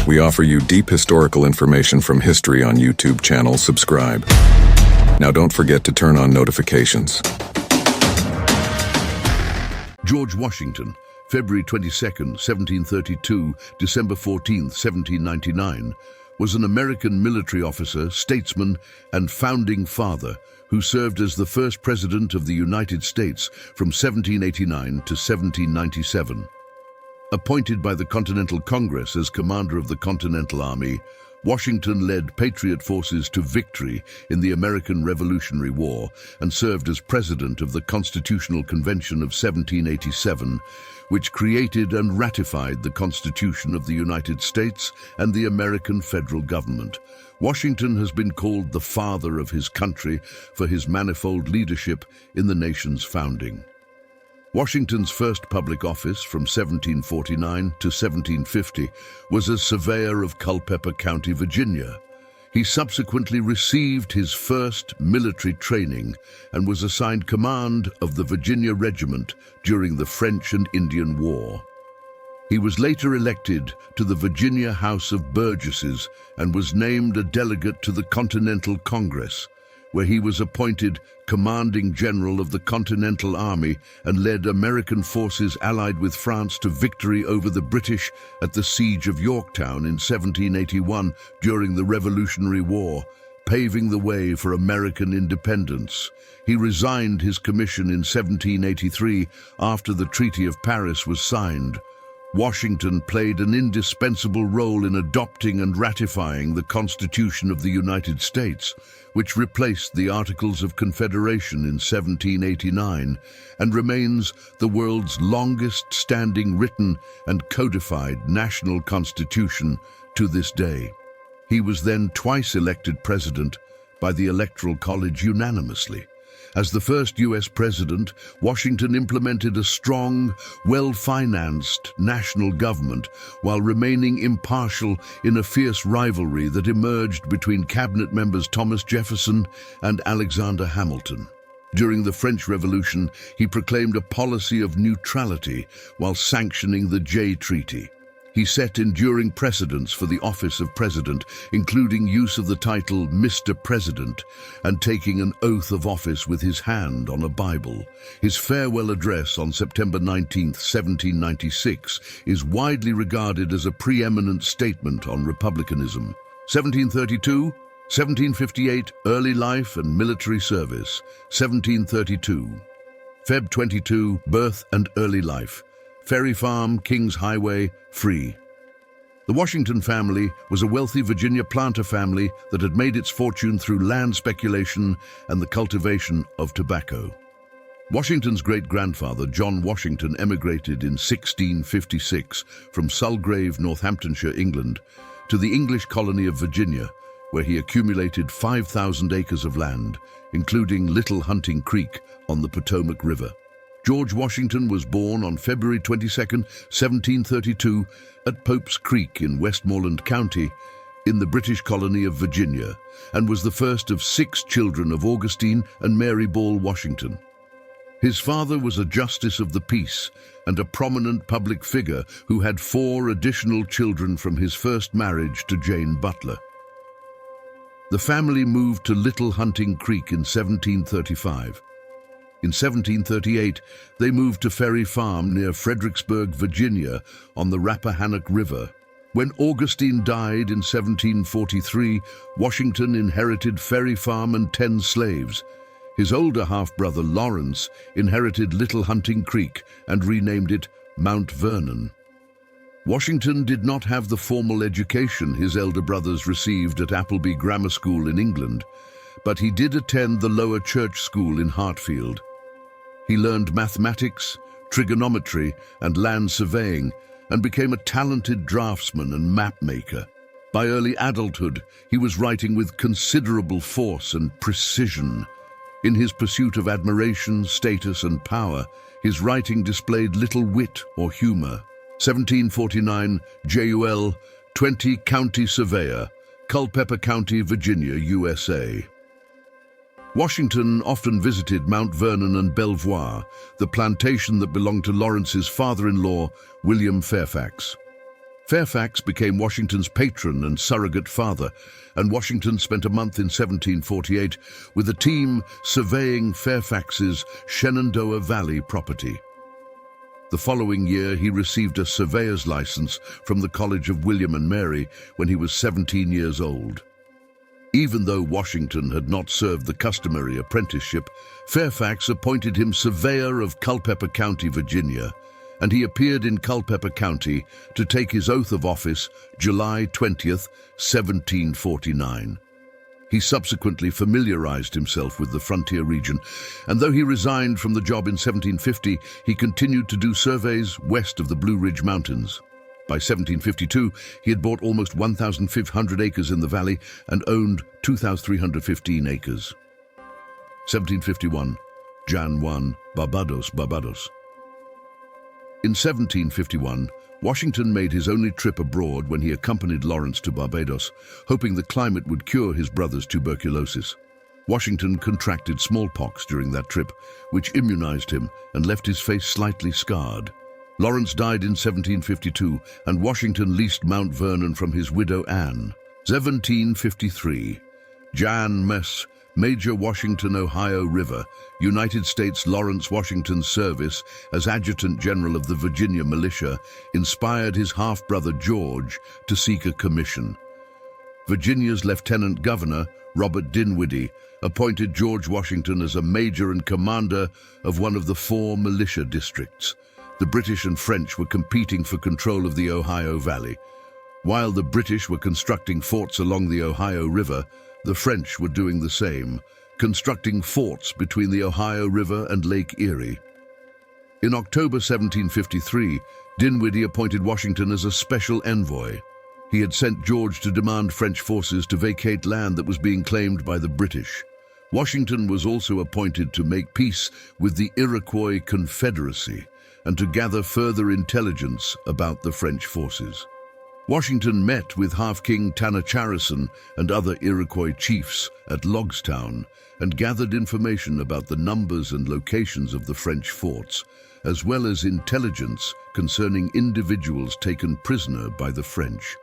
We offer you deep historical information from history on YouTube channel. Subscribe. Now don't forget to turn on notifications. George Washington, February 22nd, 1732, December 14th, 1799, was an American military officer, statesman, and founding father who served as the first president of the United States from 1789 to 1797. Appointed by the Continental Congress as commander of the Continental Army, Washington led Patriot forces to victory in the American Revolutionary War and served as president of the Constitutional Convention of 1787, which created and ratified the Constitution of the United States and the American federal government. Washington has been called the father of his country for his manifold leadership in the nation's founding. Washington's first public office from 1749 to 1750 was as surveyor of Culpeper County, Virginia. He subsequently received his first military training and was assigned command of the Virginia Regiment during the French and Indian War. He was later elected to the Virginia House of Burgesses and was named a delegate to the Continental Congress, where he was appointed commanding general of the Continental Army and led American forces allied with France to victory over the British at the Siege of Yorktown in 1781 during the Revolutionary War, paving the way for American independence. He resigned his commission in 1783 after the Treaty of Paris was signed. Washington played an indispensable role in adopting and ratifying the Constitution of the United States, which replaced the Articles of Confederation in 1789 and remains the world's longest-standing written and codified national constitution to this day. He was then twice elected president by the Electoral College unanimously. As the first U.S. president, Washington implemented a strong, well-financed national government while remaining impartial in a fierce rivalry that emerged between cabinet members Thomas Jefferson and Alexander Hamilton. During the French Revolution, he proclaimed a policy of neutrality while sanctioning the Jay Treaty. He set enduring precedents for the office of president, including use of the title Mr. President and taking an oath of office with his hand on a Bible. His farewell address on September 19, 1796, is widely regarded as a preeminent statement on republicanism. 1732, 1758, early life and military service. 1732. Feb 22, birth and early life. Ferry Farm, Kings Highway, free. The Washington family was a wealthy Virginia planter family that had made its fortune through land speculation and the cultivation of tobacco. Washington's great-grandfather, John Washington, emigrated in 1656 from Sulgrave, Northamptonshire, England, to the English colony of Virginia, where he accumulated 5,000 acres of land, including Little Hunting Creek on the Potomac River. George Washington was born on February 22, 1732, at Pope's Creek in Westmoreland County, in the British colony of Virginia, and was the first of 6 children of Augustine and Mary Ball Washington. His father was a justice of the peace and a prominent public figure who had 4 additional children from his first marriage to Jane Butler. The family moved to Little Hunting Creek in 1735. In 1738, they moved to Ferry Farm near Fredericksburg, Virginia, on the Rappahannock River. When Augustine died in 1743, Washington inherited Ferry Farm and 10 slaves. His older half-brother, Lawrence, inherited Little Hunting Creek and renamed it Mount Vernon. Washington did not have the formal education his elder brothers received at Appleby Grammar School in England, but he did attend the Lower Church School in Hartfield. He learned mathematics, trigonometry, and land surveying, and became a talented draftsman and map maker. By early adulthood, he was writing with considerable force and precision. In his pursuit of admiration, status, and power, his writing displayed little wit or humor. 1749, J.U.L., 20 County Surveyor, Culpeper County, Virginia, USA. Washington often visited Mount Vernon and Belvoir, the plantation that belonged to Lawrence's father-in-law, William Fairfax. Fairfax became Washington's patron and surrogate father, and Washington spent a month in 1748 with a team surveying Fairfax's Shenandoah Valley property. The following year, he received a surveyor's license from the College of William and Mary when he was 17 years old. Even though Washington had not served the customary apprenticeship, Fairfax appointed him surveyor of Culpeper County, Virginia, and he appeared in Culpeper County to take his oath of office July 20th, 1749. He subsequently familiarized himself with the frontier region, and though he resigned from the job in 1750, he continued to do surveys west of the Blue Ridge Mountains. By 1752, he had bought almost 1,500 acres in the valley and owned 2,315 acres. 1751, Jan 1, Barbados. In 1751, Washington made his only trip abroad when he accompanied Lawrence to Barbados, hoping the climate would cure his brother's tuberculosis. Washington contracted smallpox during that trip, which immunized him and left his face slightly scarred. Lawrence died in 1752, and Washington leased Mount Vernon from his widow Anne. 1753, Jan Mess, Major Washington, Ohio River, United States. Lawrence Washington's service as Adjutant General of the Virginia Militia inspired his half-brother George to seek a commission. Virginia's Lieutenant Governor, Robert Dinwiddie, appointed George Washington as a major and commander of one of the 4 militia districts. The British and French were competing for control of the Ohio Valley. While the British were constructing forts along the Ohio River, the French were doing the same, constructing forts between the Ohio River and Lake Erie. In October 1753, Dinwiddie appointed Washington as a special envoy. He had sent George to demand French forces to vacate land that was being claimed by the British. Washington was also appointed to make peace with the Iroquois Confederacy and to gather further intelligence about the French forces. Washington met with Half-King Tanacharison and other Iroquois chiefs at Yorktown and gathered information about the numbers and locations of the French forts, as well as intelligence concerning individuals taken prisoner by the French.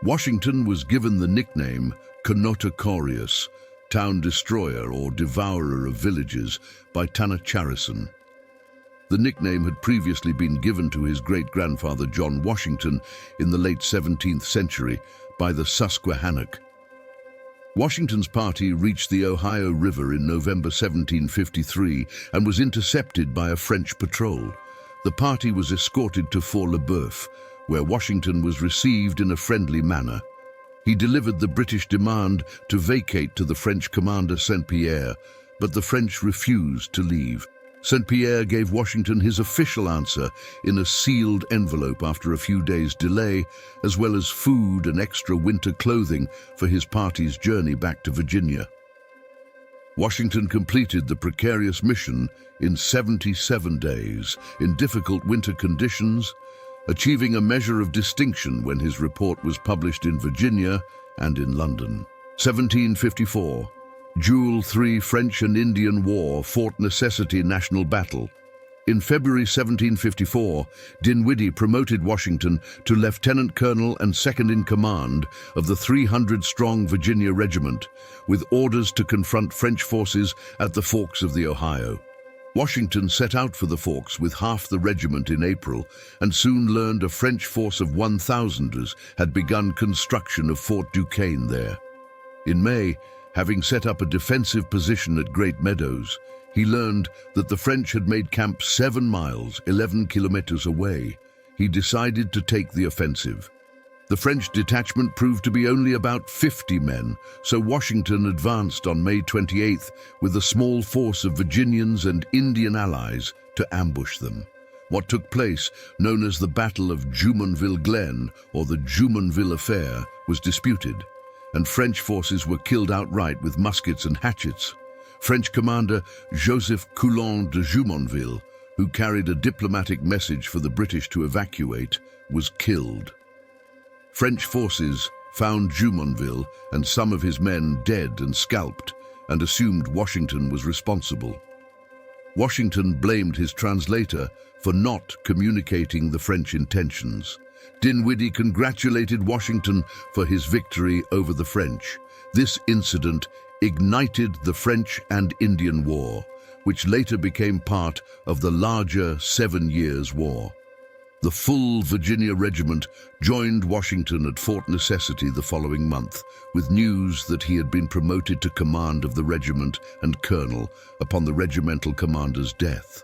Washington was given the nickname Conotochorius, town destroyer or devourer of villages, by Tanacharison. The nickname had previously been given to his great-grandfather John Washington in the late 17th century by the Susquehannock. Washington's party reached the Ohio River in November 1753 and was intercepted by a French patrol. The party was escorted to Fort Le Boeuf, where Washington was received in a friendly manner. He delivered the British demand to vacate to the French commander Saint-Pierre, but the French refused to leave. Saint-Pierre gave Washington his official answer in a sealed envelope after a few days' delay, as well as food and extra winter clothing for his party's journey back to Virginia. Washington completed the precarious mission in 77 days in difficult winter conditions, achieving a measure of distinction when his report was published in Virginia and in London. 1754. June 3 French and Indian War, Fort Necessity National Battle. In February 1754, Dinwiddie promoted Washington to lieutenant colonel and second-in-command of the 300-strong Virginia Regiment, with orders to confront French forces at the Forks of the Ohio. Washington set out for the Forks with half the regiment in April and soon learned a French force of 1,000ers had begun construction of Fort Duquesne there. In May, having set up a defensive position at Great Meadows, he learned that the French had made camp 7 miles, 11 kilometers away. He decided to take the offensive. The French detachment proved to be only about 50 men, so Washington advanced on May 28th with a small force of Virginians and Indian allies to ambush them. What took place, known as the Battle of Jumonville Glen or the Jumonville Affair, was disputed, and French forces were killed outright with muskets and hatchets. French commander Joseph Coulon de Jumonville, who carried a diplomatic message for the British to evacuate, was killed. French forces found Jumonville and some of his men dead and scalped, and assumed Washington was responsible. Washington blamed his translator for not communicating the French intentions. Dinwiddie congratulated Washington for his victory over the French. This incident ignited the French and Indian War, which later became part of the larger 7 Years' War. The full Virginia Regiment joined Washington at Fort Necessity the following month, with news that he had been promoted to command of the regiment and colonel upon the regimental commander's death.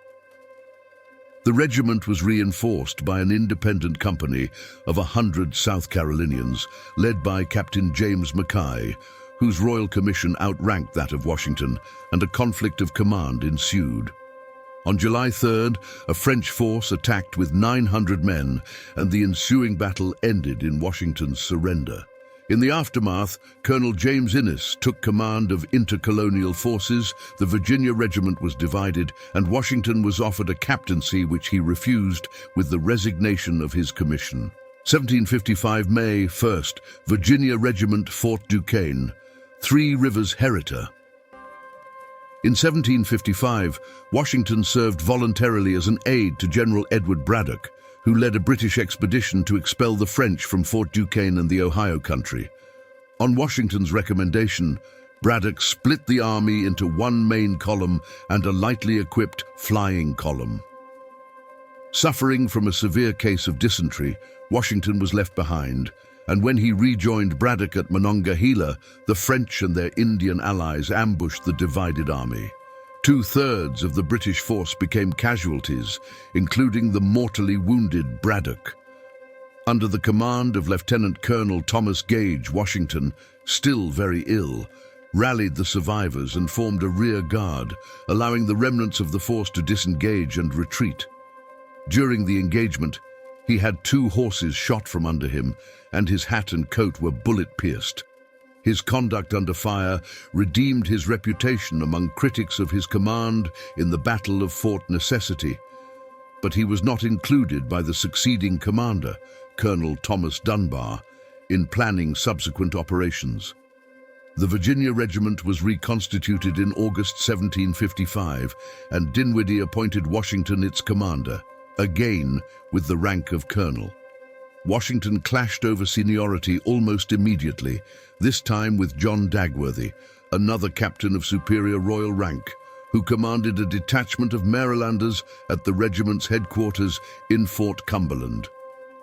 The regiment was reinforced by an independent company of 100 South Carolinians, led by Captain James Mackay, whose royal commission outranked that of Washington, and a conflict of command ensued. On July 3rd, a French force attacked with 900 men, and the ensuing battle ended in Washington's surrender. In the aftermath, Colonel James Innes took command of intercolonial forces, the Virginia Regiment was divided, and Washington was offered a captaincy which he refused with the resignation of his commission. 1755 May 1st, Virginia Regiment, Fort Duquesne, Three Rivers Herita. In 1755, Washington served voluntarily as an aide to General Edward Braddock, who led a British expedition to expel the French from Fort Duquesne and the Ohio country. On Washington's recommendation, Braddock split the army into one main column and a lightly equipped flying column. Suffering from a severe case of dysentery, Washington was left behind, and when he rejoined Braddock at Monongahela, the French and their Indian allies ambushed the divided army. 2/3 of the British force became casualties, including the mortally wounded Braddock. Under the command of Lieutenant Colonel Thomas Gage, Washington, still very ill, rallied the survivors and formed a rear guard, allowing the remnants of the force to disengage and retreat. During the engagement, he had 2 horses shot from under him, and his hat and coat were bullet-pierced. His conduct under fire redeemed his reputation among critics of his command in the Battle of Fort Necessity, but he was not included by the succeeding commander, Colonel Thomas Dunbar, in planning subsequent operations. The Virginia Regiment was reconstituted in August 1755, and Dinwiddie appointed Washington its commander, again with the rank of colonel. Washington clashed over seniority almost immediately, this time with John Dagworthy, another captain of superior royal rank, who commanded a detachment of Marylanders at the regiment's headquarters in Fort Cumberland.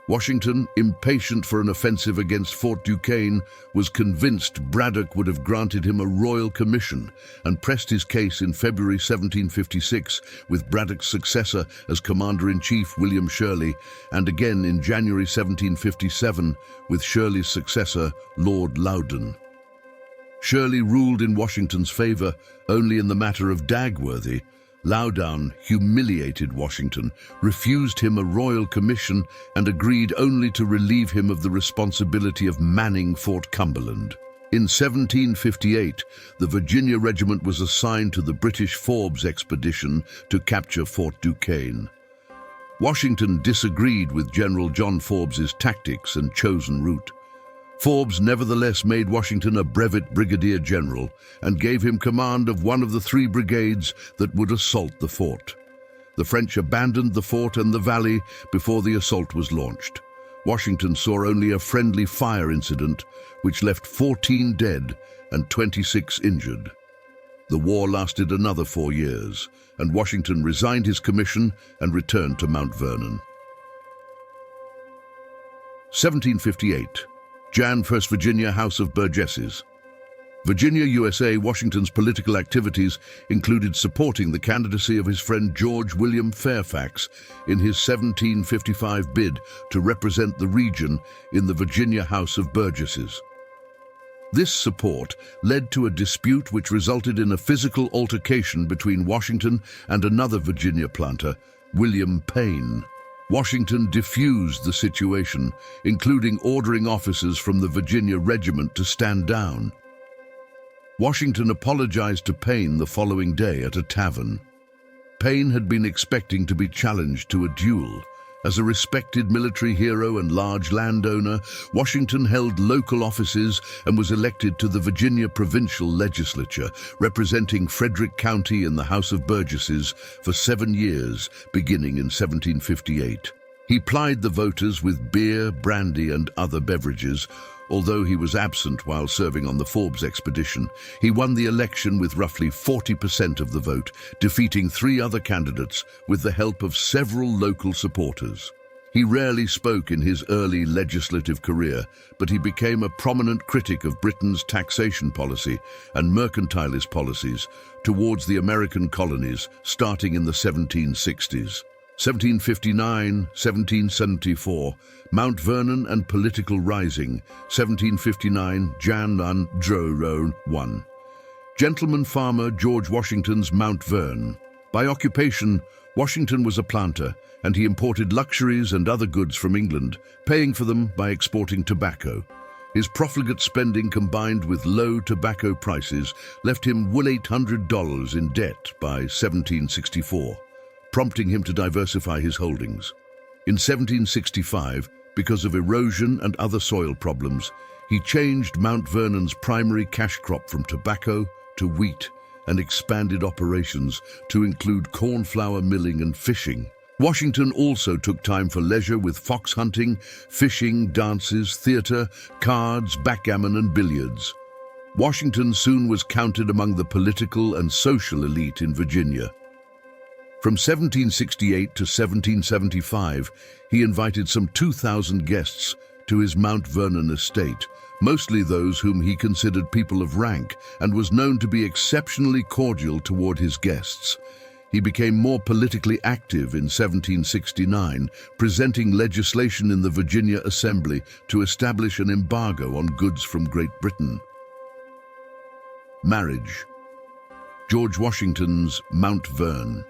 Washington, impatient for an offensive against Fort Duquesne, was convinced Braddock would have granted him a royal commission and pressed his case in February 1756 with Braddock's successor as Commander-in-Chief William Shirley, and again in January 1757 with Shirley's successor, Lord Loudon. Shirley ruled in Washington's favor only in the matter of Dagworthy. Loudon humiliated Washington, refused him a royal commission, and agreed only to relieve him of the responsibility of manning Fort Cumberland. In 1758, the Virginia Regiment was assigned to the British Forbes expedition to capture Fort Duquesne. Washington disagreed with General John Forbes's tactics and chosen route. Forbes nevertheless made Washington a brevet brigadier general and gave him command of one of the 3 brigades that would assault the fort. The French abandoned the fort and the valley before the assault was launched. Washington saw only a friendly fire incident, which left 14 dead and 26 injured. The war lasted another 4 years, and Washington resigned his commission and returned to Mount Vernon. 1758. Jan 1st Virginia House of Burgesses. Virginia, USA, Washington's political activities included supporting the candidacy of his friend George William Fairfax in his 1755 bid to represent the region in the Virginia House of Burgesses. This support led to a dispute which resulted in a physical altercation between Washington and another Virginia planter, William Payne. Washington diffused the situation, including ordering officers from the Virginia Regiment to stand down. Washington apologized to Payne the following day at a tavern. Payne had been expecting to be challenged to a duel. As a respected military hero and large landowner, Washington held local offices and was elected to the Virginia Provincial Legislature, representing Frederick County in the House of Burgesses for 7 years, beginning in 1758. He plied the voters with beer, brandy, and other beverages. Although he was absent while serving on the Forbes expedition, he won the election with roughly 40% of the vote, defeating 3 other candidates with the help of several local supporters. He rarely spoke in his early legislative career, but he became a prominent critic of Britain's taxation policy and mercantilist policies towards the American colonies starting in the 1760s. 1759, 1774, Mount Vernon and Political Rising, 1759, Jan 1. Gentleman farmer George Washington's Mount Vernon. By occupation, Washington was a planter, and he imported luxuries and other goods from England, paying for them by exporting tobacco. His profligate spending combined with low tobacco prices left him $800 in debt by 1764. Prompting him to diversify his holdings. In 1765, because of erosion and other soil problems, he changed Mount Vernon's primary cash crop from tobacco to wheat and expanded operations to include cornflour milling and fishing. Washington also took time for leisure with fox hunting, fishing, dances, theater, cards, backgammon, and billiards. Washington soon was counted among the political and social elite in Virginia. From 1768 to 1775, he invited some 2,000 guests to his Mount Vernon estate, mostly those whom he considered people of rank, and was known to be exceptionally cordial toward his guests. He became more politically active in 1769, presenting legislation in the Virginia Assembly to establish an embargo on goods from Great Britain. Marriage. George Washington's Mount Vernon.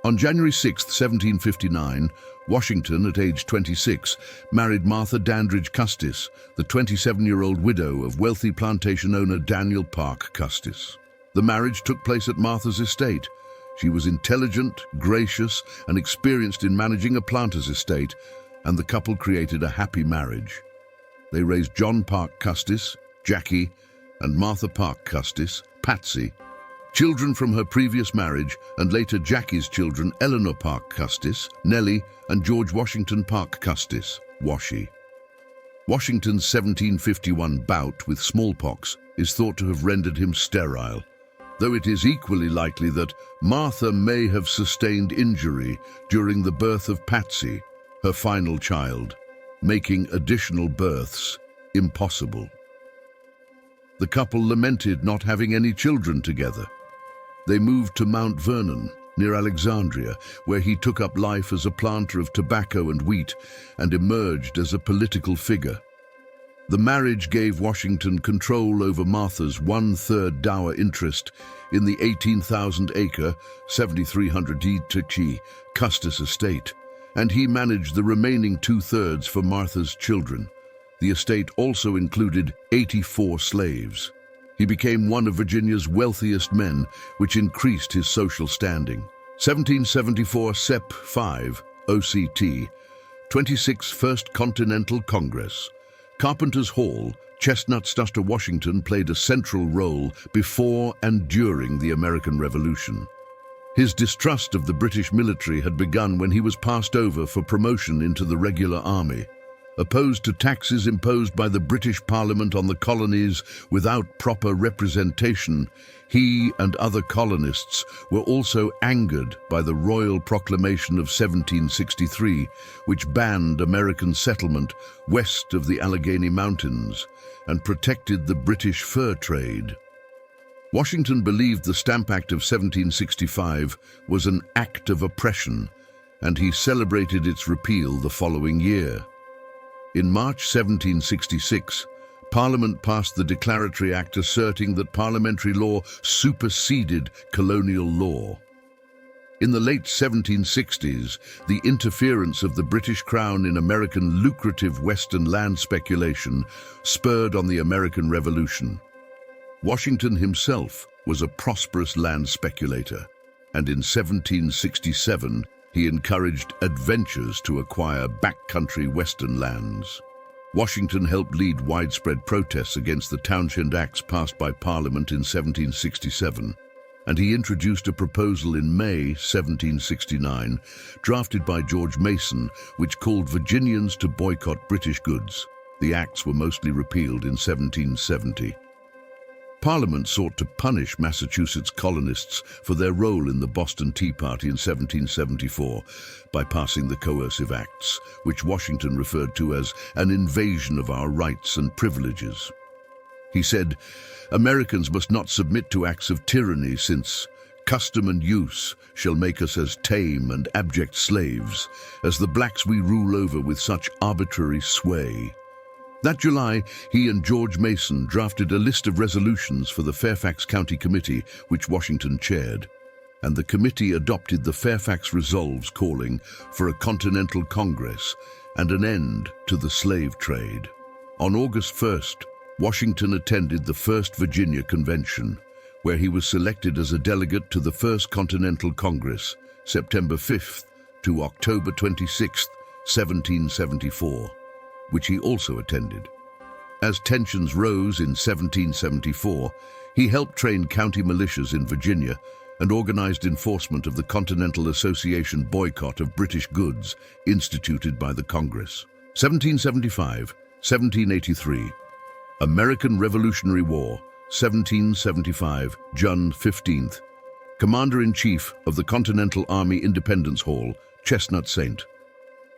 On January 6, 1759, Washington, at age 26, married Martha Dandridge Custis, the 27-year-old widow of wealthy plantation owner Daniel Parke Custis. The marriage took place at Martha's estate. She was intelligent, gracious, and experienced in managing a planter's estate, and the couple created a happy marriage. They raised John Parke Custis, Jackie, and Martha Parke Custis, Patsy, children from her previous marriage, and later Jackie's children, Eleanor Parke Custis, Nellie, and George Washington Parke Custis, Washi. Washington's 1751 bout with smallpox is thought to have rendered him sterile, though it is equally likely that Martha may have sustained injury during the birth of Patsy, her final child, making additional births impossible. The couple lamented not having any children together. They moved to Mount Vernon, near Alexandria, where he took up life as a planter of tobacco and wheat and emerged as a political figure. The marriage gave Washington control over Martha's 1/3 dower interest in the 18,000-acre, 7,300 Custis estate, and he managed the remaining 2/3 for Martha's children. The estate also included 84 slaves. He became one of Virginia's wealthiest men, which increased his social standing. 1774 Sep. 5, OCT, 26th First Continental Congress. Carpenter's Hall, Chestnut-Stuster, Washington played a central role before and during the American Revolution. His distrust of the British military had begun when he was passed over for promotion into the regular army. Opposed to taxes imposed by the British Parliament on the colonies without proper representation, he and other colonists were also angered by the Royal Proclamation of 1763, which banned American settlement west of the Allegheny Mountains and protected the British fur trade. Washington believed the Stamp Act of 1765 was an act of oppression, and he celebrated its repeal the following year. In March 1766, Parliament passed the Declaratory Act asserting that parliamentary law superseded colonial law. In the late 1760s, the interference of the British Crown in American lucrative Western land speculation spurred on the American Revolution. Washington himself was a prosperous land speculator, and in 1767, he encouraged adventurers to acquire backcountry Western lands. Washington helped lead widespread protests against the Townshend Acts passed by Parliament in 1767. and he introduced a proposal in May 1769, drafted by George Mason, which called Virginians to boycott British goods. The acts were mostly repealed in 1770. Parliament sought to punish Massachusetts colonists for their role in the Boston Tea Party in 1774 by passing the Coercive Acts, which Washington referred to as an invasion of our rights and privileges. He said, "Americans must not submit to acts of tyranny, since custom and use shall make us as tame and abject slaves as the blacks we rule over with such arbitrary sway." That July, he and George Mason drafted a list of resolutions for the Fairfax County Committee, which Washington chaired, and the committee adopted the Fairfax Resolves calling for a Continental Congress and an end to the slave trade. On August 1st, Washington attended the First Virginia Convention, where he was selected as a delegate to the First Continental Congress, September 5th to October 26th, 1774. Which he also attended. As tensions rose in 1774, he helped train county militias in Virginia and organized enforcement of the Continental Association boycott of British goods instituted by the Congress. 1775, 1783. American Revolutionary War, 1775, June 15th. Commander-in-Chief of the Continental Army Independence Hall, Chestnut St.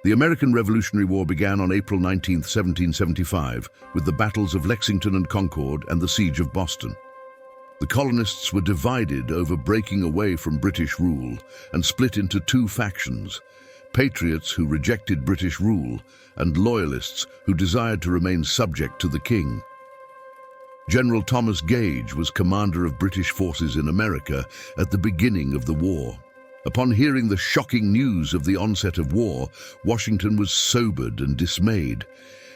The American Revolutionary War began on April 19, 1775, with the battles of Lexington and Concord and the Siege of Boston. The colonists were divided over breaking away from British rule and split into two factions: patriots who rejected British rule and loyalists who desired to remain subject to the king. General Thomas Gage was commander of British forces in America at the beginning of the war. Upon hearing the shocking news of the onset of war, Washington was sobered and dismayed,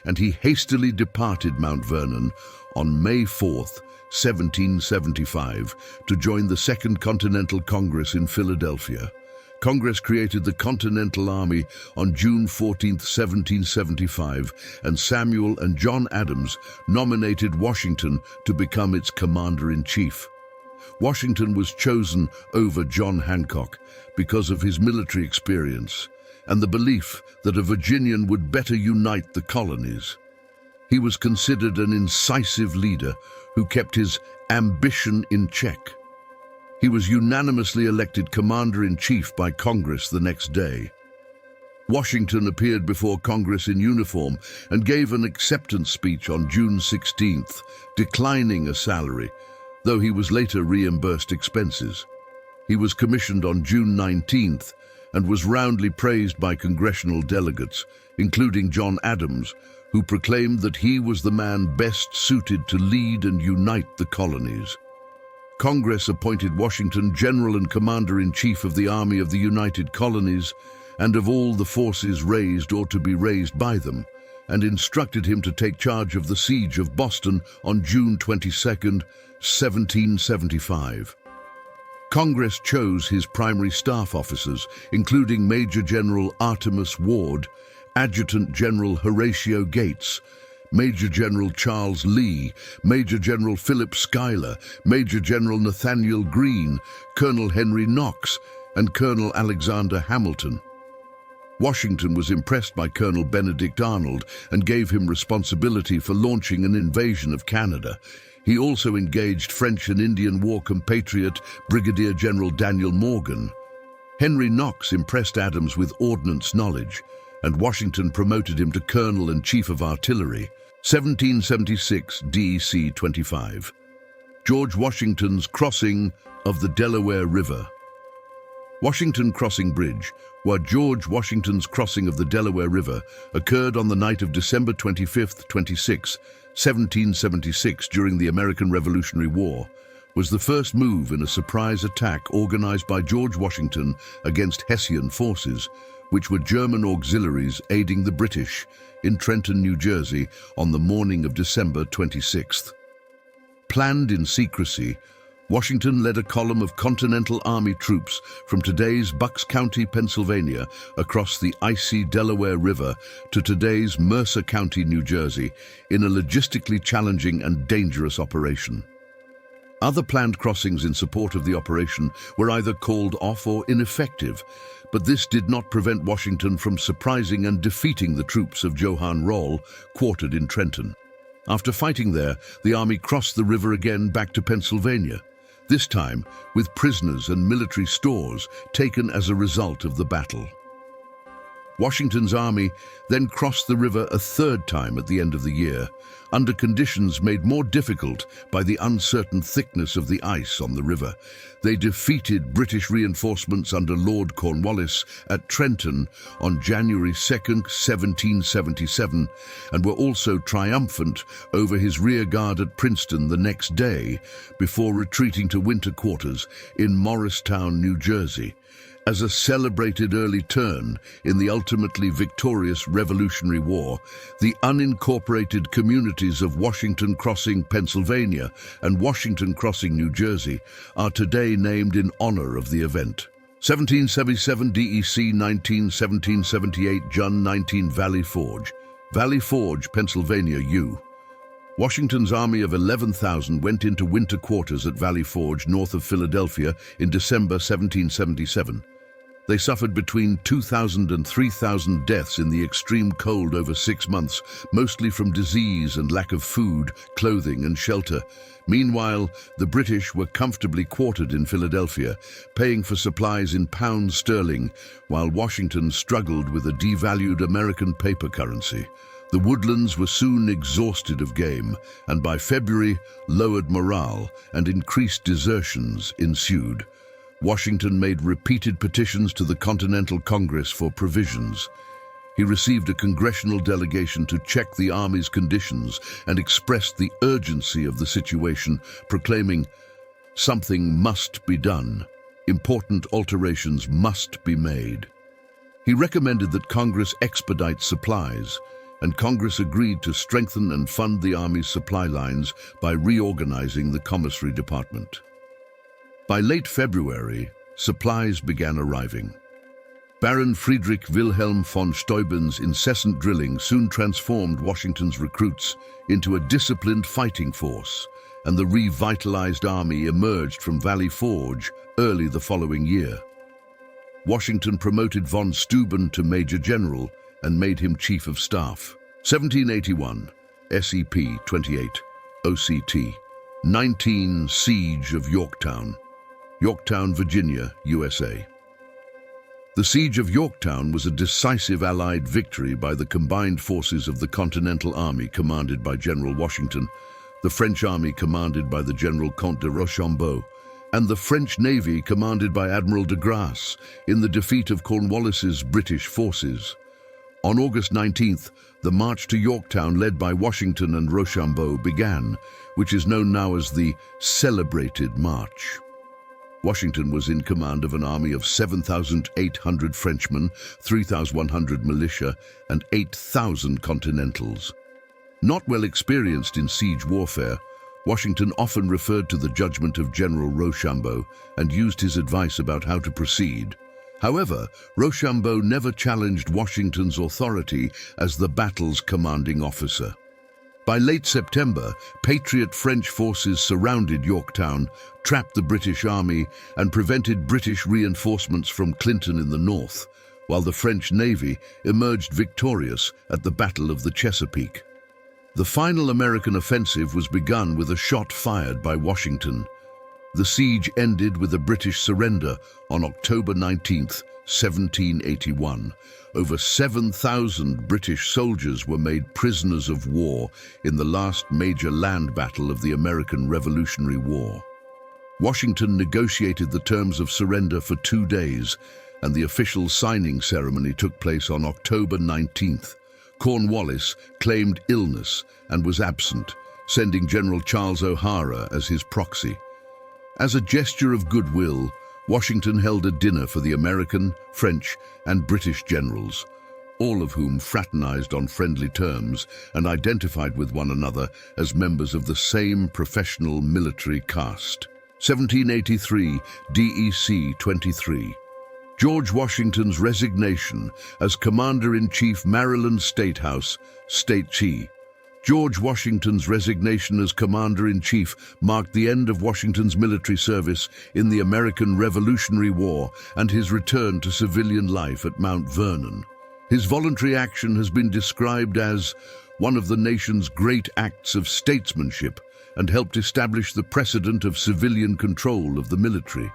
and he hastily departed Mount Vernon on May 4th, 1775, to join the Second Continental Congress in Philadelphia. Congress created the Continental Army on June 14, 1775, and Samuel and John Adams nominated Washington to become its commander-in-chief. Washington was chosen over John Hancock because of his military experience and the belief that a Virginian would better unite the colonies. He was considered an incisive leader who kept his ambition in check. He was unanimously elected commander-in-chief by Congress the next day. Washington appeared before Congress in uniform and gave an acceptance speech on June 16th, declining a salary, though he was later reimbursed expenses. He was commissioned on June 19th and was roundly praised by congressional delegates, including John Adams, who proclaimed that he was the man best suited to lead and unite the colonies. Congress appointed Washington General and Commander-in-Chief of the Army of the United Colonies and of all the forces raised or to be raised by them, and instructed him to take charge of the Siege of Boston on June 22, 1775. Congress chose his primary staff officers, including Major General Artemus Ward, Adjutant General Horatio Gates, Major General Charles Lee, Major General Philip Schuyler, Major General Nathaniel Greene, Colonel Henry Knox, and Colonel Alexander Hamilton. Washington was impressed by Colonel Benedict Arnold and gave him responsibility for launching an invasion of Canada. He also engaged French and Indian War compatriot Brigadier General Daniel Morgan. Henry Knox impressed Adams with ordnance knowledge, and Washington promoted him to Colonel and Chief of Artillery. 1776 D.C. 25. George Washington's crossing of the Delaware River. Washington Crossing Bridge, or George Washington's crossing of the Delaware River, occurred on the night of December 25, 26, 1776 during the American Revolutionary War, was the first move in a surprise attack organized by George Washington against Hessian forces, which were German auxiliaries aiding the British in Trenton, New Jersey, on the morning of December 26th. Planned in secrecy, Washington led a column of Continental Army troops from today's Bucks County, Pennsylvania, across the icy Delaware River to today's Mercer County, New Jersey, in a logistically challenging and dangerous operation. Other planned crossings in support of the operation were either called off or ineffective, but this did not prevent Washington from surprising and defeating the troops of Johann Röhl, quartered in Trenton. After fighting there, the army crossed the river again back to Pennsylvania, this time with prisoners and military stores taken as a result of the battle. Washington's army then crossed the river a third time at the end of the year, under conditions made more difficult by the uncertain thickness of the ice on the river. They defeated British reinforcements under Lord Cornwallis at Trenton on January 2, 1777, and were also triumphant over his rearguard at Princeton the next day, before retreating to winter quarters in Morristown, New Jersey, as a celebrated early turn in the ultimately victorious Revolutionary War. The unincorporated communities of Washington Crossing, Pennsylvania, and Washington Crossing, New Jersey, are today named in honor of the event. 1777 DEC 19, 1778 Jun 19 Valley Forge, Pennsylvania, U. Washington's army of 11,000 went into winter quarters at Valley Forge, north of Philadelphia, in December 1777. They suffered between 2,000 and 3,000 deaths in the extreme cold over 6 months, mostly from disease and lack of food, clothing, and shelter. Meanwhile, the British were comfortably quartered in Philadelphia, paying for supplies in pounds sterling, while Washington struggled with a devalued American paper currency. The woodlands were soon exhausted of game, and by February, lowered morale and increased desertions ensued. Washington made repeated petitions to the Continental Congress for provisions. He received a congressional delegation to check the army's conditions and expressed the urgency of the situation, proclaiming, "Something must be done. Important alterations must be made." He recommended that Congress expedite supplies, and Congress agreed to strengthen and fund the Army's supply lines by reorganizing the Commissary Department. By late February, supplies began arriving. Baron Friedrich Wilhelm von Steuben's incessant drilling soon transformed Washington's recruits into a disciplined fighting force, and the revitalized army emerged from Valley Forge early the following year. Washington promoted von Steuben to Major General and made him Chief of Staff. 1781, SEP 28, OCT, 19 Siege of Yorktown, Yorktown, Virginia, USA. The Siege of Yorktown was a decisive Allied victory by the combined forces of the Continental Army commanded by General Washington, the French Army commanded by the General Comte de Rochambeau, and the French Navy commanded by Admiral de Grasse in the defeat of Cornwallis's British forces. On August 19th, the march to Yorktown led by Washington and Rochambeau began, which is known now as the Celebrated March. Washington was in command of an army of 7,800 Frenchmen, 3,100 militia, and 8,000 Continentals. Not well experienced in siege warfare, Washington often referred to the judgment of General Rochambeau and used his advice about how to proceed. However, Rochambeau never challenged Washington's authority as the battle's commanding officer. By late September, Patriot French forces surrounded Yorktown, trapped the British army, and prevented British reinforcements from Clinton in the north, while the French Navy emerged victorious at the Battle of the Chesapeake. The final American offensive was begun with a shot fired by Washington. The siege ended with a British surrender on October 19, 1781. Over 7,000 British soldiers were made prisoners of war in the last major land battle of the American Revolutionary War. Washington negotiated the terms of surrender for 2 days, and the official signing ceremony took place on October 19th. Cornwallis claimed illness and was absent, sending General Charles O'Hara as his proxy. As a gesture of goodwill, Washington held a dinner for the American, French, and British generals, all of whom fraternized on friendly terms and identified with one another as members of the same professional military caste. 1783, DEC 23. George Washington's resignation as Commander-in-Chief, Maryland State House, State Chi. George Washington's resignation as Commander-in-Chief marked the end of Washington's military service in the American Revolutionary War and his return to civilian life at Mount Vernon. His voluntary action has been described as one of the nation's great acts of statesmanship and helped establish the precedent of civilian control of the military.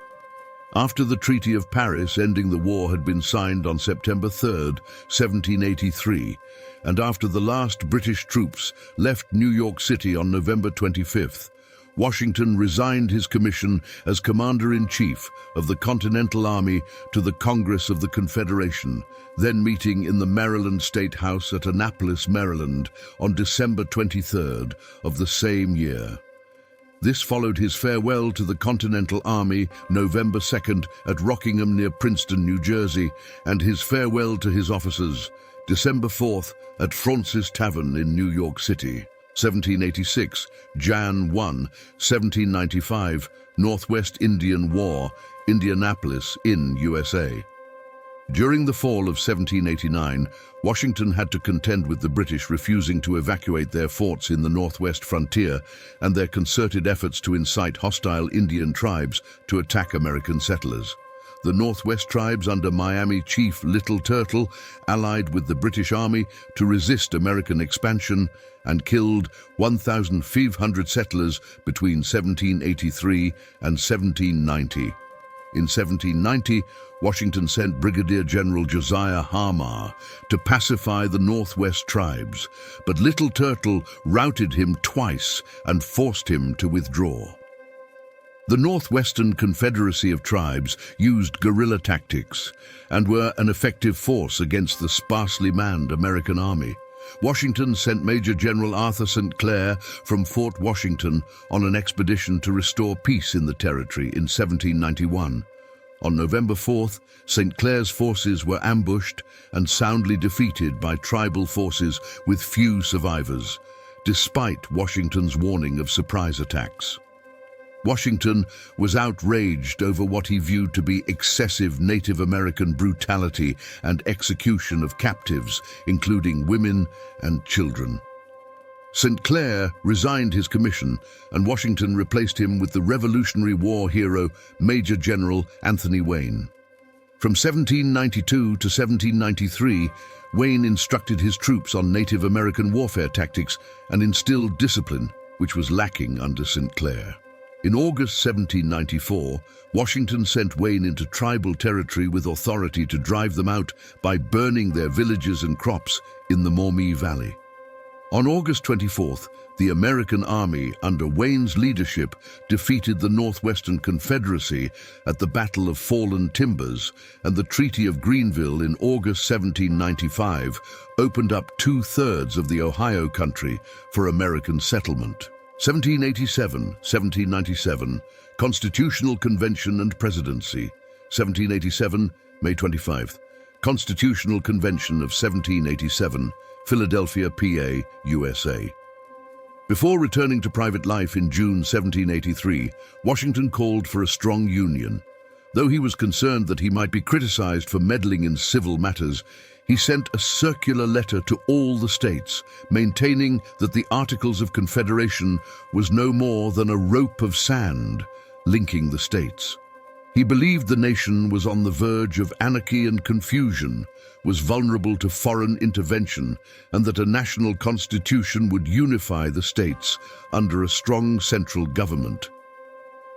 After the Treaty of Paris ending the war had been signed on September 3, 1783, and after the last British troops left New York City on November 25th, Washington resigned his commission as Commander-in-Chief of the Continental Army to the Congress of the Confederation, then meeting in the Maryland State House at Annapolis, Maryland, on December 23rd of the same year. This followed his farewell to the Continental Army November 2nd at Rockingham near Princeton, New Jersey, and his farewell to his officers December 4th at Fraunces Tavern in New York City. 1786, Jan 1, 1795, Northwest Indian War, Indianapolis, USA. During the fall of 1789, Washington had to contend with the British refusing to evacuate their forts in the northwest frontier and their concerted efforts to incite hostile Indian tribes to attack American settlers. The Northwest tribes under Miami Chief Little Turtle allied with the British Army to resist American expansion and killed 1,500 settlers between 1783 and 1790. In 1790, Washington sent Brigadier General Josiah Harmar to pacify the Northwest tribes, but Little Turtle routed him twice and forced him to withdraw. The Northwestern Confederacy of Tribes used guerrilla tactics and were an effective force against the sparsely manned American army. Washington sent Major General Arthur St. Clair from Fort Washington on an expedition to restore peace in the territory in 1791. On November 4th, St. Clair's forces were ambushed and soundly defeated by tribal forces with few survivors, despite Washington's warning of surprise attacks. Washington was outraged over what he viewed to be excessive Native American brutality and execution of captives, including women and children. St. Clair resigned his commission, and Washington replaced him with the Revolutionary War hero Major General Anthony Wayne. From 1792 to 1793, Wayne instructed his troops on Native American warfare tactics and instilled discipline, which was lacking under St. Clair. In August 1794, Washington sent Wayne into tribal territory with authority to drive them out by burning their villages and crops in the Maumee Valley. On August 24th, the American army, under Wayne's leadership, defeated the Northwestern Confederacy at the Battle of Fallen Timbers, and the Treaty of Greenville in August 1795 opened up 2/3 of the Ohio country for American settlement. 1787, 1797, Constitutional Convention and Presidency. 1787, May 25th, Constitutional Convention of 1787, Philadelphia, PA, USA. Before returning to private life in June 1783, Washington called for a strong union. Though he was concerned that he might be criticized for meddling in civil matters, he sent a circular letter to all the states, maintaining that the Articles of Confederation was no more than a rope of sand linking the states. He believed the nation was on the verge of anarchy and confusion, was vulnerable to foreign intervention, and that a national constitution would unify the states under a strong central government.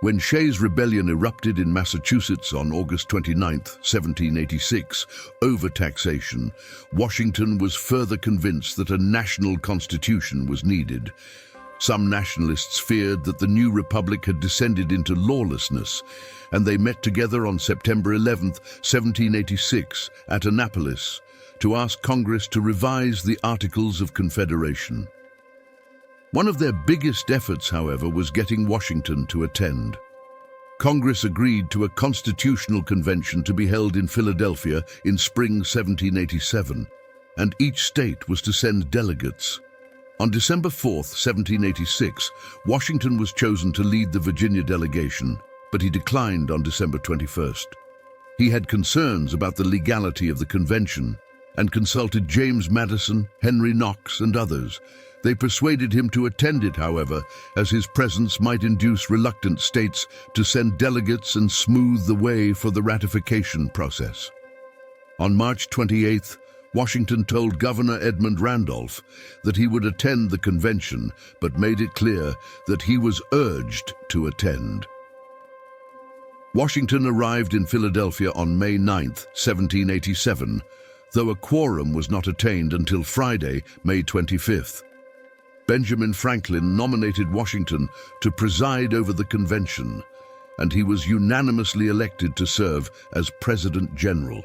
When Shays' Rebellion erupted in Massachusetts on August 29, 1786, over taxation, Washington was further convinced that a national constitution was needed. Some nationalists feared that the new republic had descended into lawlessness, and they met together on September 11, 1786, at Annapolis, to ask Congress to revise the Articles of Confederation. One of their biggest efforts, however, was getting Washington to attend. Congress agreed to a constitutional convention to be held in Philadelphia in spring 1787, and each state was to send delegates. On December 4, 1786, Washington was chosen to lead the Virginia delegation, but he declined on December 21st. He had concerns about the legality of the convention. and consulted James Madison, Henry Knox, and others. They persuaded him to attend it, however, as his presence might induce reluctant states to send delegates and smooth the way for the ratification process. On March 28th, Washington told Governor Edmund Randolph that he would attend the convention, but made it clear that he was urged to attend. Washington arrived in Philadelphia on May 9, 1787, though a quorum was not attained until Friday, May 25th. Benjamin Franklin nominated Washington to preside over the convention, and he was unanimously elected to serve as President General.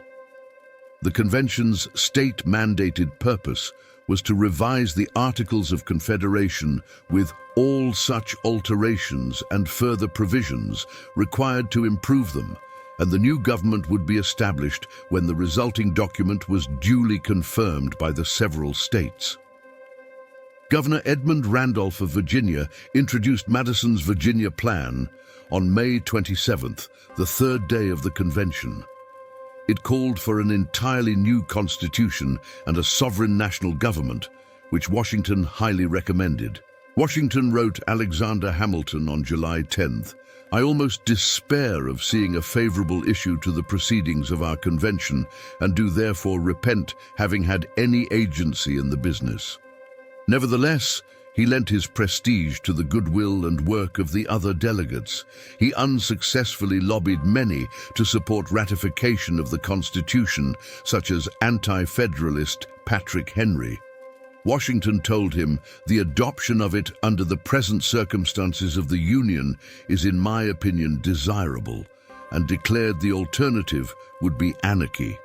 The convention's state-mandated purpose was to revise the Articles of Confederation with all such alterations and further provisions required to improve them, and the new government would be established when the resulting document was duly confirmed by the several states. Governor Edmund Randolph of Virginia introduced Madison's Virginia Plan on May 27th, the third day of the convention. It called for an entirely new constitution and a sovereign national government, which Washington highly recommended. Washington wrote Alexander Hamilton on July 10th, "I almost despair of seeing a favorable issue to the proceedings of our convention, and do therefore repent having had any agency in the business." Nevertheless, he lent his prestige to the goodwill and work of the other delegates. He unsuccessfully lobbied many to support ratification of the Constitution, such as anti-federalist Patrick Henry. Washington told him, "The adoption of it under the present circumstances of the Union is, in my opinion, desirable," and declared the alternative would be anarchy.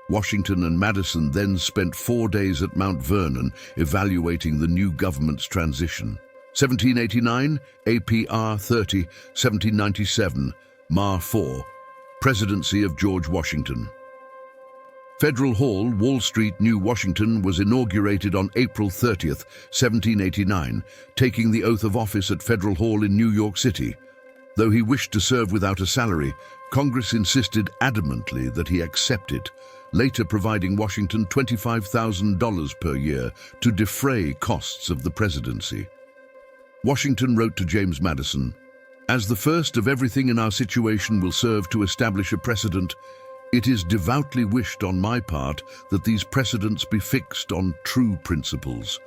Washington and Madison then spent 4 days at Mount Vernon evaluating the new government's transition. 1789, APR 30, 1797, Mar 4, Presidency of George Washington. Federal Hall, Wall Street, New Washington, was inaugurated on April 30th, 1789, taking the oath of office at Federal Hall in New York City. Though he wished to serve without a salary, Congress insisted adamantly that he accept it, later providing Washington $25,000 per year to defray costs of the presidency. Washington wrote to James Madison, "As the first of everything in our situation will serve to establish a precedent, it is devoutly wished on my part that these precedents be fixed on true principles."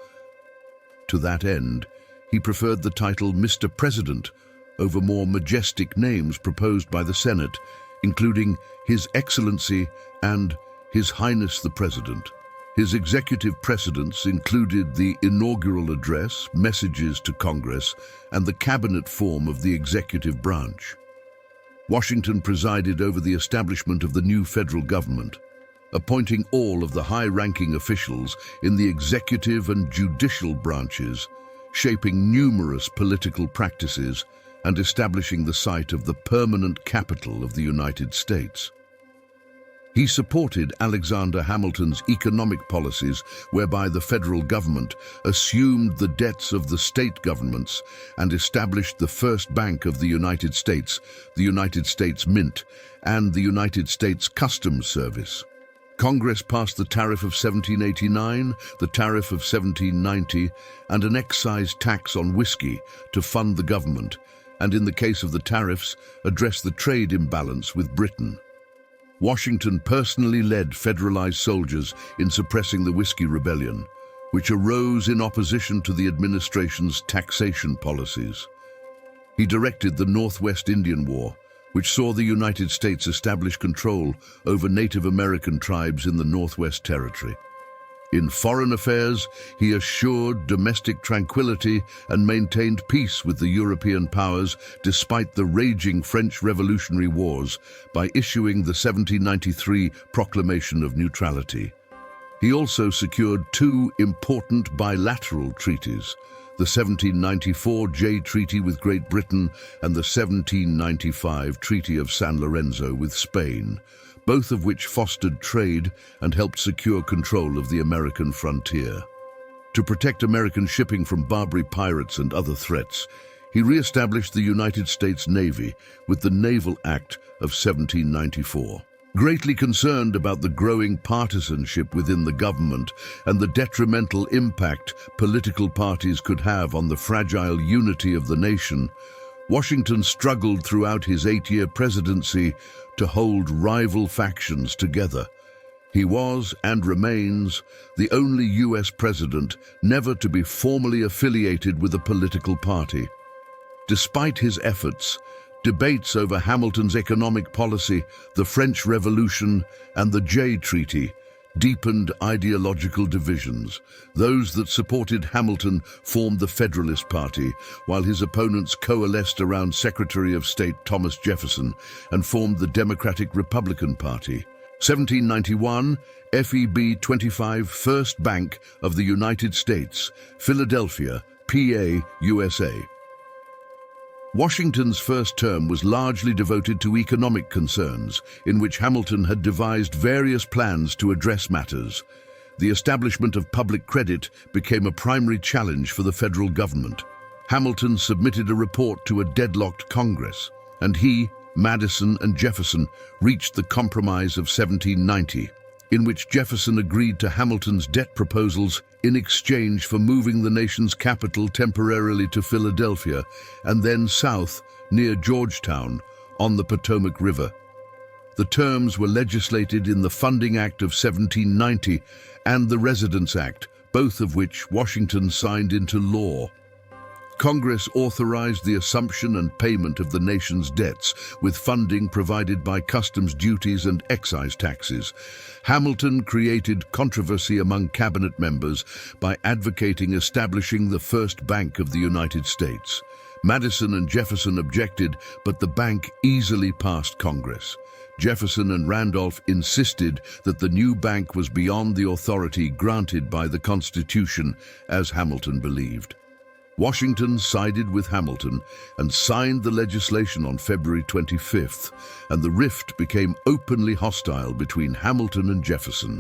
To that end, he preferred the title Mr. President over more majestic names proposed by the Senate, including His Excellency and His Highness the President. His executive precedents included the inaugural address, messages to Congress, and the cabinet form of the executive branch. Washington presided over the establishment of the new federal government, appointing all of the high-ranking officials in the executive and judicial branches, shaping numerous political practices, and establishing the site of the permanent capital of the United States. He supported Alexander Hamilton's economic policies, whereby the federal government assumed the debts of the state governments and established the first bank of the United States Mint, and the United States Customs Service. Congress passed the Tariff of 1789, the Tariff of 1790, and an excise tax on whiskey to fund the government, and in the case of the tariffs, address the trade imbalance with Britain. Washington personally led federalized soldiers in suppressing the Whiskey Rebellion, which arose in opposition to the administration's taxation policies. He directed the Northwest Indian War, which saw the United States establish control over Native American tribes in the Northwest Territory. In foreign affairs, he assured domestic tranquility and maintained peace with the European powers despite the raging French Revolutionary Wars by issuing the 1793 Proclamation of Neutrality. He also secured 2 important bilateral treaties, the 1794 Jay Treaty with Great Britain and the 1795 Treaty of San Lorenzo with Spain, both of which fostered trade and helped secure control of the American frontier. To protect American shipping from Barbary pirates and other threats, he re-established the United States Navy with the Naval Act of 1794. Greatly concerned about the growing partisanship within the government and the detrimental impact political parties could have on the fragile unity of the nation, Washington struggled throughout his 8-year presidency to hold rival factions together. He was, and remains, the only U.S. president never to be formally affiliated with a political party. Despite his efforts, debates over Hamilton's economic policy, the French Revolution, and the Jay Treaty deepened ideological divisions. Those that supported Hamilton formed the Federalist Party, while his opponents coalesced around Secretary of State Thomas Jefferson and formed the Democratic-Republican Party. 1791, FEB 25, First Bank of the United States, Philadelphia, PA, USA. Washington's first term was largely devoted to economic concerns, in which Hamilton had devised various plans to address matters. The establishment of public credit became a primary challenge for the federal government. Hamilton submitted a report to a deadlocked Congress, and he, Madison, and Jefferson reached the Compromise of 1790, in which Jefferson agreed to Hamilton's debt proposals in exchange for moving the nation's capital temporarily to Philadelphia and then south near Yorktown on the Potomac River. The terms were legislated in the Funding Act of 1790 and the Residence Act, both of which Washington signed into law. Congress authorized the assumption and payment of the nation's debts, with funding provided by customs duties and excise taxes. Hamilton created controversy among cabinet members by advocating establishing the first bank of the United States. Madison and Jefferson objected, but the bank easily passed Congress. Jefferson and Randolph insisted that the new bank was beyond the authority granted by the Constitution, as Hamilton believed. Washington sided with Hamilton and signed the legislation on February 25th, and the rift became openly hostile between Hamilton and Jefferson.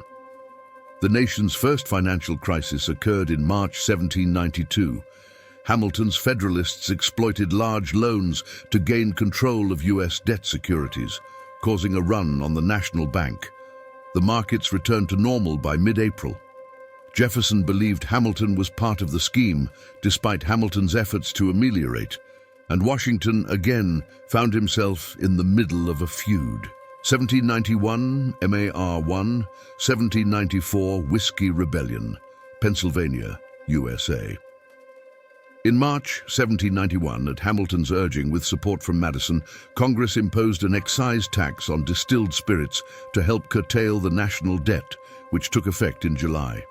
The nation's first financial crisis occurred in March 1792. Hamilton's Federalists exploited large loans to gain control of U.S. debt securities, causing a run on the national bank. The markets returned to normal by mid-April. Jefferson believed Hamilton was part of the scheme, despite Hamilton's efforts to ameliorate, and Washington again found himself in the middle of a feud. 1791, MAR 1, 1794, Whiskey Rebellion, Pennsylvania, USA. In March 1791, at Hamilton's urging with support from Madison, Congress imposed an excise tax on distilled spirits to help curtail the national debt, which took effect in July.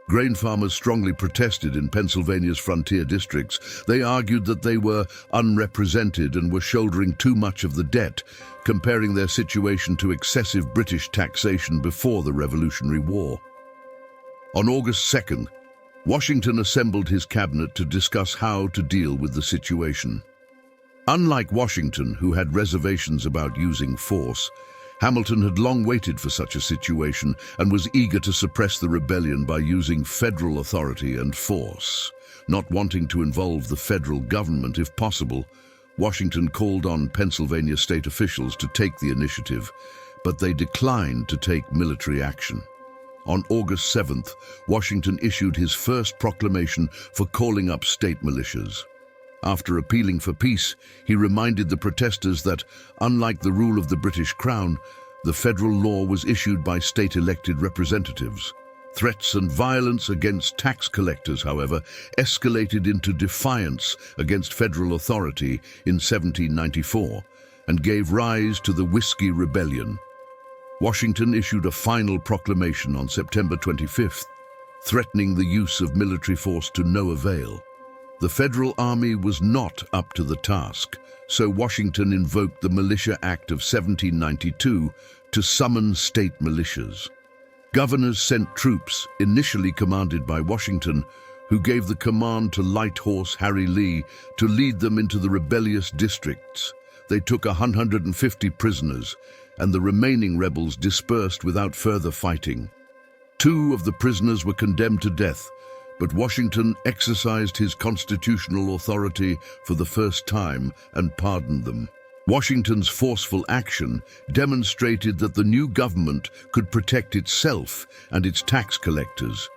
Grain farmers strongly protested in Pennsylvania's frontier districts. They argued that they were unrepresented and were shouldering too much of the debt, comparing their situation to excessive British taxation before the Revolutionary War. On August 2nd, Washington assembled his cabinet to discuss how to deal with the situation. Unlike Washington, who had reservations about using force, Hamilton had long waited for such a situation and was eager to suppress the rebellion by using federal authority and force. Not wanting to involve the federal government if possible, Washington called on Pennsylvania state officials to take the initiative, but they declined to take military action. On August 7th, Washington issued his first proclamation for calling up state militias. After appealing for peace, he reminded the protesters that, unlike the rule of the British Crown, the federal law was issued by state-elected representatives. Threats and violence against tax collectors, however, escalated into defiance against federal authority in 1794 and gave rise to the Whiskey Rebellion. Washington issued a final proclamation on September 25th, threatening the use of military force to no avail. The federal army was not up to the task, so Washington invoked the Militia Act of 1792 to summon state militias. Governors sent troops, initially commanded by Washington, who gave the command to Light Horse Harry Lee to lead them into the rebellious districts. They took 150 prisoners, and the remaining rebels dispersed without further fighting. 2 of the prisoners were condemned to death, but Washington exercised his constitutional authority for the first time and pardoned them. Washington's forceful action demonstrated that the new government could protect itself and its tax collectors.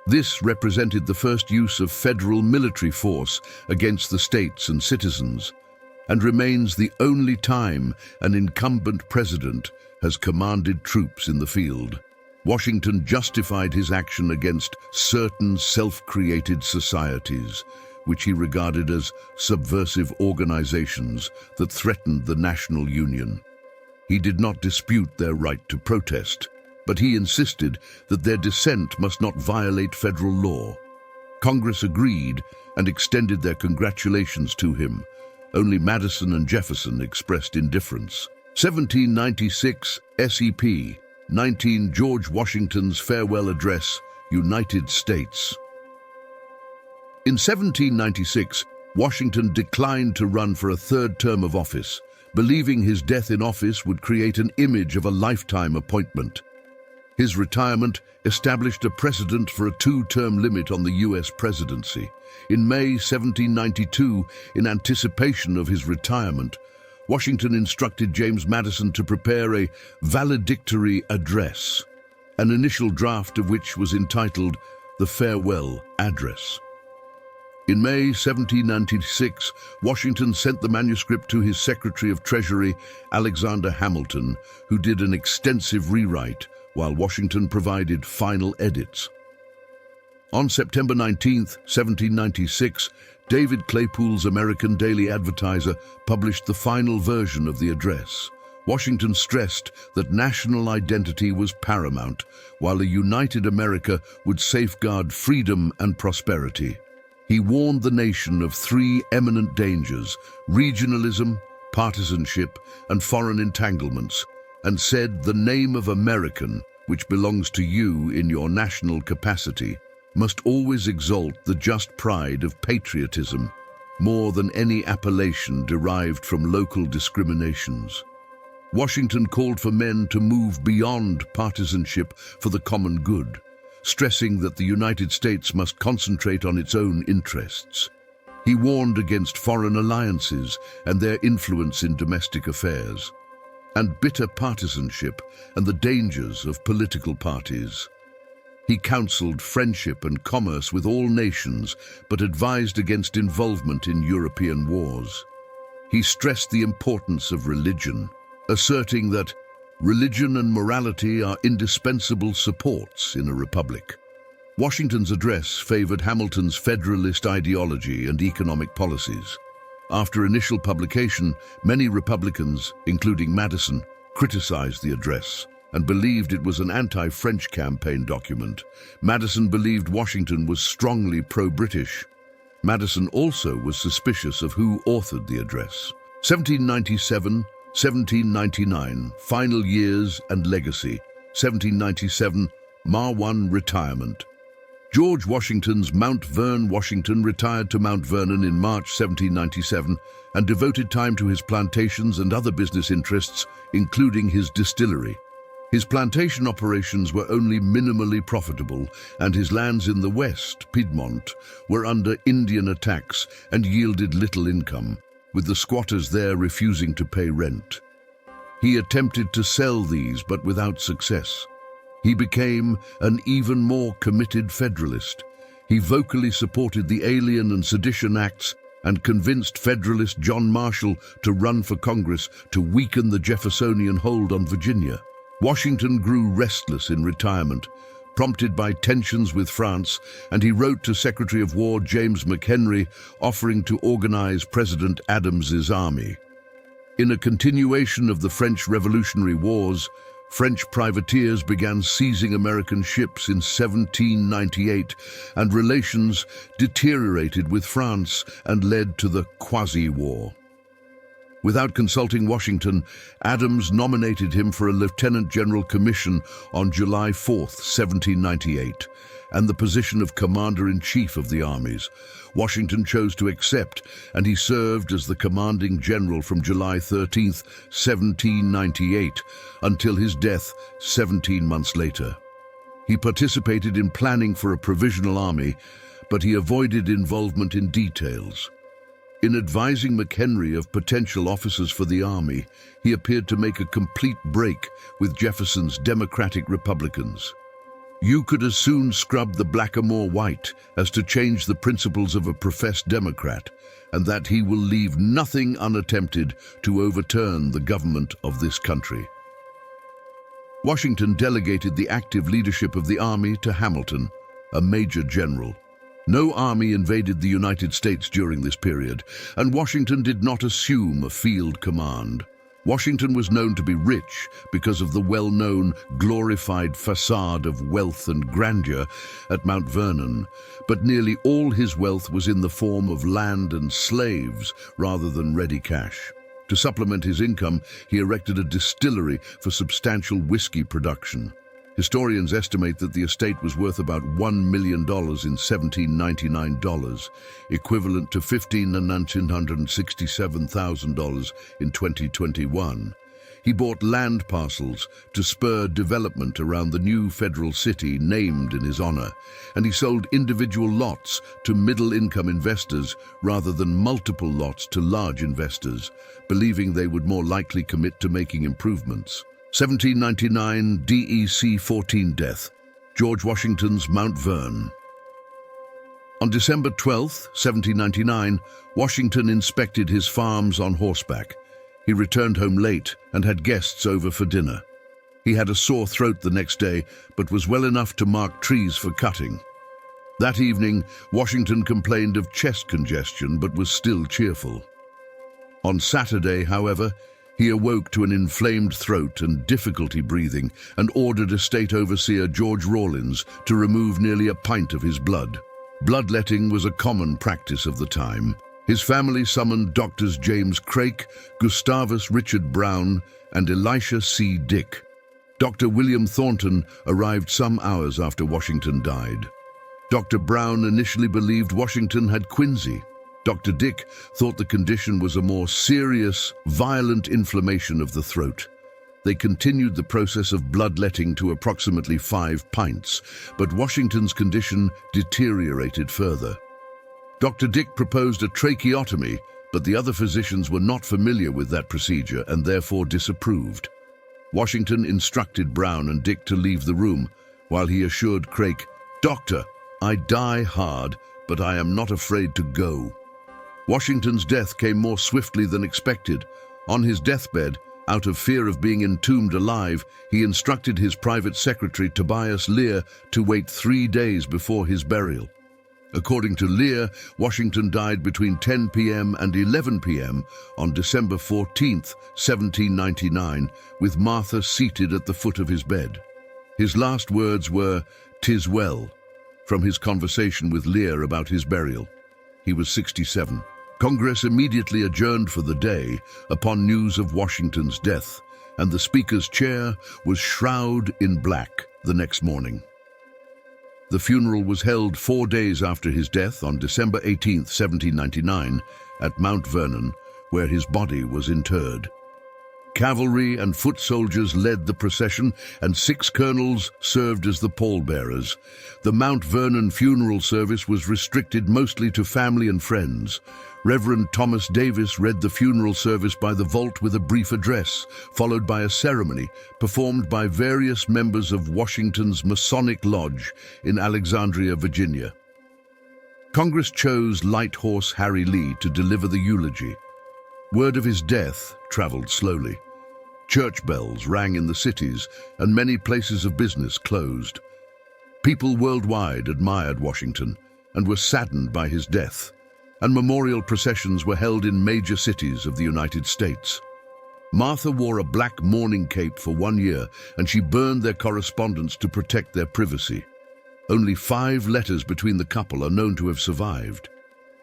This represented the first use of federal military force against the states and citizens, and remains the only time an incumbent president has commanded troops in the field. Washington justified his action against certain self-created societies, which he regarded as subversive organizations that threatened the national union. He did not dispute their right to protest, but he insisted that their dissent must not violate federal law. Congress agreed and extended their congratulations to him. Only Madison and Jefferson expressed indifference. 1796 SEP 19 George Washington's Farewell Address, United States. In 1796, Washington declined to run for a third term of office, believing his death in office would create an image of a lifetime appointment. His retirement established a precedent for a two-term limit on the U.S. presidency. In May 1792, in anticipation of his retirement, Washington instructed James Madison to prepare a valedictory address, an initial draft of which was entitled the Farewell Address. In May 1796, Washington sent the manuscript to his Secretary of Treasury, Alexander Hamilton, who did an extensive rewrite, while Washington provided final edits. On September 19, 1796, David Claypool's American Daily Advertiser published the final version of the address. Washington stressed that national identity was paramount, while a united America would safeguard freedom and prosperity. He warned the nation of three eminent dangers: regionalism, partisanship, and foreign entanglements, and said the name of American, which belongs to you in your national capacity, must always exalt the just pride of patriotism, more than any appellation derived from local discriminations. Washington called for men to move beyond partisanship for the common good, stressing that the United States must concentrate on its own interests. He warned against foreign alliances and their influence in domestic affairs, and bitter partisanship and the dangers of political parties. He counseled friendship and commerce with all nations, but advised against involvement in European wars. He stressed the importance of religion, asserting that religion and morality are indispensable supports in a republic. Washington's address favored Hamilton's Federalist ideology and economic policies. After initial publication, many Republicans, including Madison, criticized the address and believed it was an anti-French campaign document. Madison believed Washington was strongly pro-British. Madison also was suspicious of who authored the address. 1797, 1799, Final Years and Legacy. 1797, Ma 1 Retirement. George Washington's Mount Vernon. Washington retired to Mount Vernon in March 1797 and devoted time to his plantations and other business interests, including his distillery. His plantation operations were only minimally profitable, and his lands in the west, Piedmont, were under Indian attacks and yielded little income, with the squatters there refusing to pay rent. He attempted to sell these, but without success. He became an even more committed Federalist. He vocally supported the Alien and Sedition Acts and convinced Federalist John Marshall to run for Congress to weaken the Jeffersonian hold on Virginia. Washington grew restless in retirement, prompted by tensions with France, and he wrote to Secretary of War James McHenry offering to organize President Adams's army. In a continuation of the French Revolutionary Wars, French privateers began seizing American ships in 1798, and relations deteriorated with France and led to the Quasi-War. Without consulting Washington, Adams nominated him for a lieutenant general commission on July 4, 1798, and the position of commander-in-chief of the armies. Washington chose to accept, and he served as the commanding general from July 13, 1798, until his death 17 months later. He participated in planning for a provisional army, but he avoided involvement in details. In advising McHenry of potential officers for the army, he appeared to make a complete break with Jefferson's Democratic Republicans. "You could as soon scrub the blackamoor white as to change the principles of a professed Democrat, and that he will leave nothing unattempted to overturn the government of this country." Washington delegated the active leadership of the army to Hamilton, a major general. No army invaded the United States during this period, and Washington did not assume a field command. Washington was known to be rich because of the well-known, glorified facade of wealth and grandeur at Mount Vernon, but nearly all his wealth was in the form of land and slaves rather than ready cash. To supplement his income, he erected a distillery for substantial whiskey production. Historians estimate that the estate was worth about $1 million in 1799, equivalent to $1,967,000 in 2021. He bought land parcels to spur development around the new federal city named in his honor, and he sold individual lots to middle-income investors rather than multiple lots to large investors, believing they would more likely commit to making improvements. 1799 DEC 14 death, George Washington's Mount Vernon. On December 12, 1799, Washington inspected his farms on horseback. He returned home late and had guests over for dinner. He had a sore throat the next day, but was well enough to mark trees for cutting. That evening, Washington complained of chest congestion, but was still cheerful. On Saturday, however, he awoke to an inflamed throat and difficulty breathing and ordered Estate Overseer George Rawlins to remove nearly a pint of his blood. Bloodletting was a common practice of the time. His family summoned Doctors James Craik, Gustavus Richard Brown, and Elisha C. Dick. Dr. William Thornton arrived some hours after Washington died. Dr. Brown initially believed Washington had quinsy. Dr. Dick thought the condition was a more serious, violent inflammation of the throat. They continued the process of bloodletting to approximately 5 pints, but Washington's condition deteriorated further. Dr. Dick proposed a tracheotomy, but the other physicians were not familiar with that procedure and therefore disapproved. Washington instructed Brown and Dick to leave the room, while he assured Craik, "Doctor, I die hard, but I am not afraid to go." Washington's death came more swiftly than expected. On his deathbed, out of fear of being entombed alive, he instructed his private secretary Tobias Lear to wait 3 days before his burial. According to Lear, Washington died between 10 p.m. and 11 p.m. on December 14, 1799, with Martha seated at the foot of his bed. His last words were, "'Tis well," from his conversation with Lear about his burial. He was 67. Congress immediately adjourned for the day upon news of Washington's death, and the Speaker's chair was shrouded in black the next morning. The funeral was held 4 days after his death on December 18, 1799, at Mount Vernon, where his body was interred. Cavalry and foot soldiers led the procession, and 6 colonels served as the pallbearers. The Mount Vernon funeral service was restricted mostly to family and friends. Reverend Thomas Davis read the funeral service by the vault with a brief address, followed by a ceremony performed by various members of Washington's Masonic Lodge in Alexandria, Virginia. Congress chose Light Horse Harry Lee to deliver the eulogy. Word of his death traveled slowly. Church bells rang in the cities, and many places of business closed. People worldwide admired Washington and were saddened by his death, and memorial processions were held in major cities of the United States. Martha wore a black mourning cape for 1 year, and she burned their correspondence to protect their privacy. Only 5 letters between the couple are known to have survived.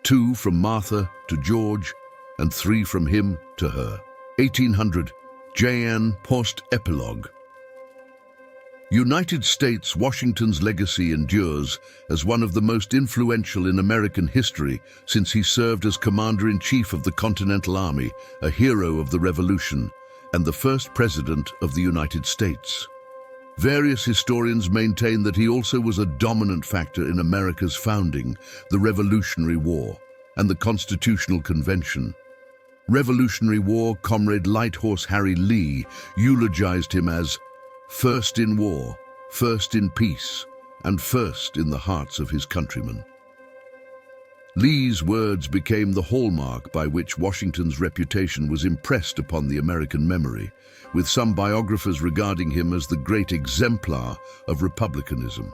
2 from Martha to George, and 3 from him to her. 1800, Jan Post Epilogue. United States, Washington's legacy endures as one of the most influential in American history since he served as Commander-in-Chief of the Continental Army, a hero of the Revolution, and the first President of the United States. Various historians maintain that he also was a dominant factor in America's founding, the Revolutionary War. and the Constitutional Convention. Revolutionary War comrade Light Horse Harry Lee eulogized him as first in war, first in peace, and first in the hearts of his countrymen. Lee's words became the hallmark by which Washington's reputation was impressed upon the American memory, with some biographers regarding him as the great exemplar of republicanism.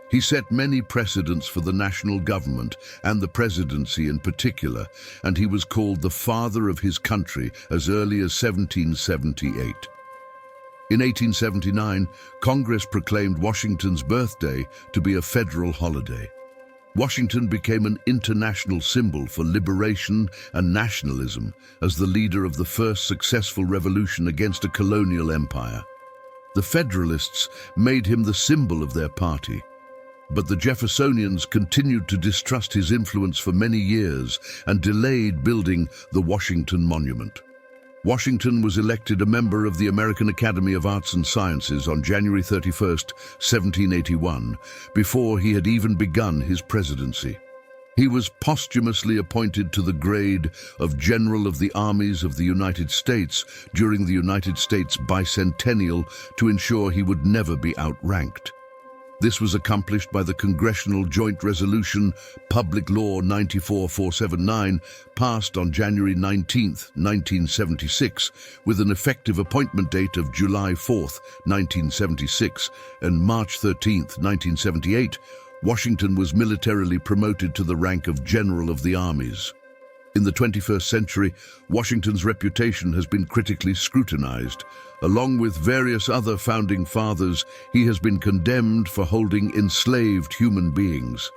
He set many precedents for the national government and the presidency in particular, and he was called the father of his country as early as 1778. In 1879, Congress proclaimed Washington's birthday to be a federal holiday. Washington became an international symbol for liberation and nationalism as the leader of the first successful revolution against a colonial empire. The Federalists made him the symbol of their party, but the Jeffersonians continued to distrust his influence for many years and delayed building the Washington Monument. Washington was elected a member of the American Academy of Arts and Sciences on January 31, 1781, before he had even begun his presidency. He was posthumously appointed to the grade of General of the Armies of the United States during the United States bicentennial to ensure he would never be outranked. This was accomplished by the Congressional Joint Resolution Public Law 94-479, passed on January 19, 1976, with an effective appointment date of July 4, 1976, and March 13, 1978, Washington was militarily promoted to the rank of General of the Armies. In the 21st century, Washington's reputation has been critically scrutinized. Along with various other founding fathers, he has been condemned for holding enslaved human beings.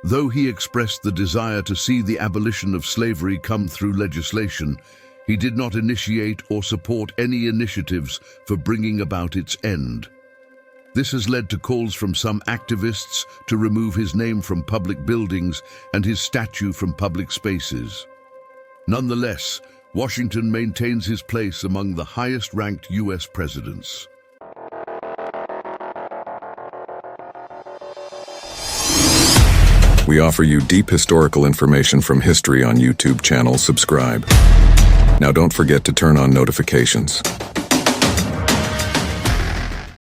Though he expressed the desire to see the abolition of slavery come through legislation, he did not initiate or support any initiatives for bringing about its end. This has led to calls from some activists to remove his name from public buildings and his statue from public spaces. Nonetheless, Washington maintains his place among the highest-ranked U.S. presidents. We offer you deep historical information from history on YouTube channel. Subscribe. Now don't forget to turn on notifications.